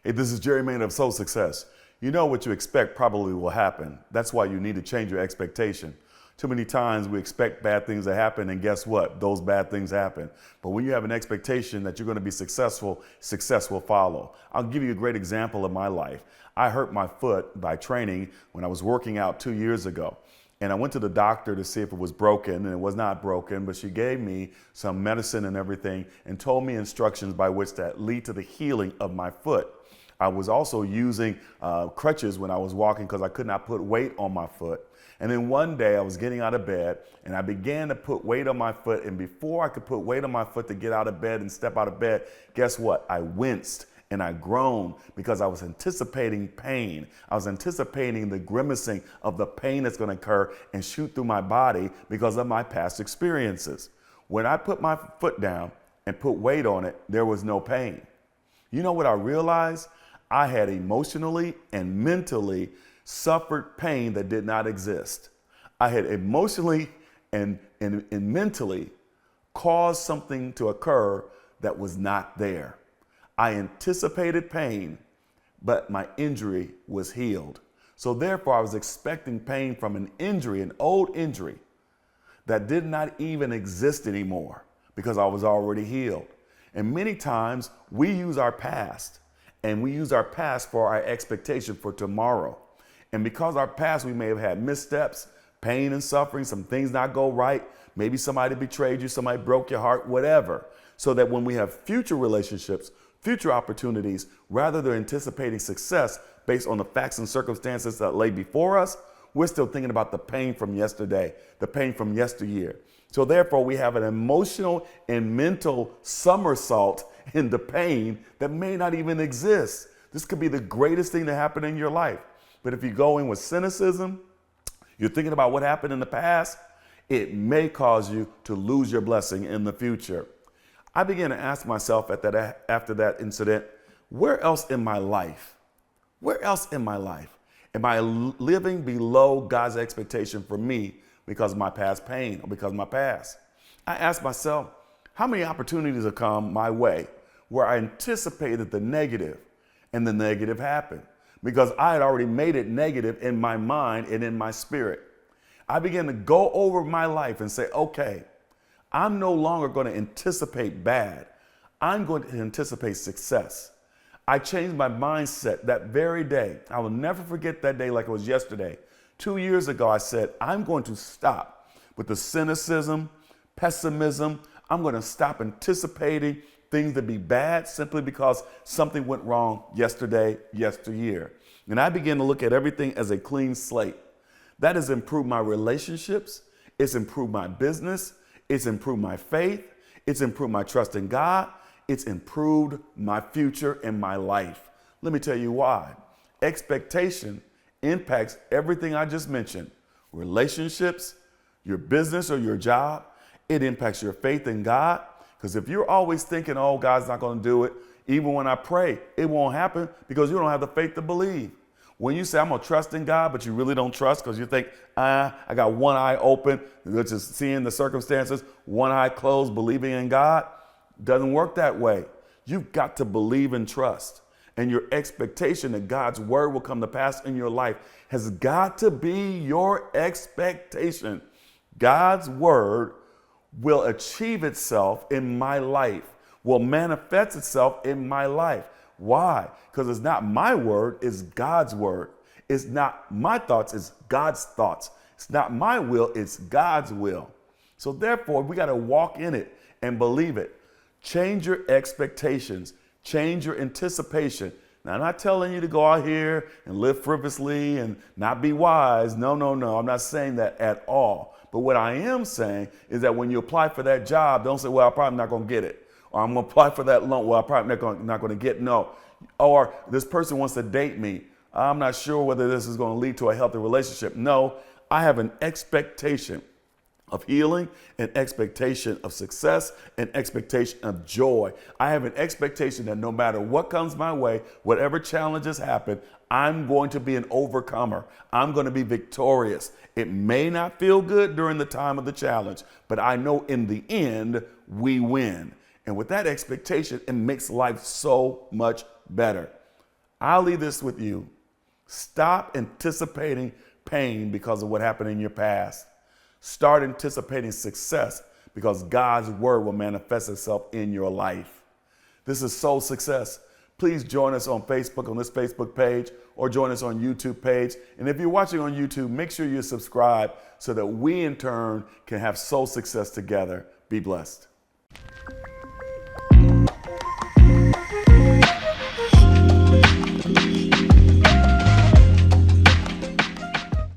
Hey, this is Jerry Maynard of Soul Success. You know what you expect probably will happen. That's why you need to change your expectation. Too many times we expect bad things to happen, and guess what? Those bad things happen. But when you have an expectation that you're going to be successful, success will follow. I'll give you a great example of my life. I hurt my foot by training when I was working out 2 years ago. And I went to the doctor to see if it was broken, and it was not broken, but she gave me some medicine and everything and told me instructions by which that lead to the healing of my foot. I was also using crutches when I was walking because I could not put weight on my foot. And then one day I was getting out of bed and I began to put weight on my foot. And before I could put weight on my foot to get out of bed and step out of bed, guess what? I winced and I groaned because I was anticipating pain. I was anticipating the grimacing of the pain that's going to occur and shoot through my body because of my past experiences. When I put my foot down and put weight on it, there was no pain. You know what I realized? I had emotionally and mentally suffered pain that did not exist. I had emotionally and mentally caused something to occur that was not there. I anticipated pain, but my injury was healed. So therefore, I was expecting pain from an injury, an old injury that did not even exist anymore because I was already healed. And many times we use our past. And we use our past for our expectation for tomorrow. And because our past, we may have had missteps, pain and suffering, some things not go right. Maybe somebody betrayed you, somebody broke your heart, whatever. So that when we have future relationships, future opportunities, rather than anticipating success based on the facts and circumstances that lay before us, we're still thinking about the pain from yesterday, the pain from yesteryear. So therefore, we have an emotional and mental somersault into pain that may not even exist. This could be the greatest thing to happen in your life. But if you go in with cynicism, you're thinking about what happened in the past, it may cause you to lose your blessing in the future. I began to ask myself after that incident, where else in my life? Where else in my life am I living below God's expectation for me because of my past pain or because of my past? I asked myself, how many opportunities have come my way where I anticipated the negative and the negative happened because I had already made it negative in my mind and in my spirit. I began to go over my life and say, okay, I'm no longer going to anticipate bad. I'm going to anticipate success. I changed my mindset that very day. I will never forget that day like it was yesterday. 2 years ago, I said, I'm going to stop with the cynicism, pessimism. I'm going to stop anticipating things to be bad simply because something went wrong yesterday, yesteryear. And I began to look at everything as a clean slate. That has improved my relationships. It's improved my business. It's improved my faith. It's improved my trust in God. It's improved my future and my life. Let me tell you why. Expectation impacts everything I just mentioned. Relationships, your business or your job. It impacts your faith in God. Because if you're always thinking, oh, God's not going to do it, even when I pray, it won't happen because you don't have the faith to believe. When you say, I'm going to trust in God, but you really don't trust because you think, I got one eye open, which is seeing the circumstances, one eye closed, believing in God, doesn't work that way. You've got to believe and trust. And your expectation that God's word will come to pass in your life has got to be your expectation. God's word will achieve itself in my life, will manifest itself in my life. Why? Because it's not my word, it's God's word. It's not my thoughts, it's God's thoughts. It's not my will, it's God's will. So therefore, we got to walk in it and believe it. Change your expectations. Change your anticipation. Now, I'm not telling you to go out here and live frivolously and not be wise. No. I'm not saying that at all. But what I am saying is that when you apply for that job, don't say, well, I'm probably not going to get it. Or I'm going to apply for that loan. Well, I'm probably not going to get no. Or this person wants to date me. I'm not sure whether this is going to lead to a healthy relationship. No, I have an expectation of healing, an expectation of success, an expectation of joy. I have an expectation that no matter what comes my way, whatever challenges happen, I'm going to be an overcomer. I'm going to be victorious. It may not feel good during the time of the challenge, but I know in the end, we win. And with that expectation, it makes life so much better. I'll leave this with you. Stop anticipating pain because of what happened in your past. Start anticipating success because God's word will manifest itself in your life. This is Soul Success. Please join us on Facebook, on this Facebook page, or join us on YouTube page. And if you're watching on YouTube, make sure you subscribe so that we in turn can have soul success together. Be blessed.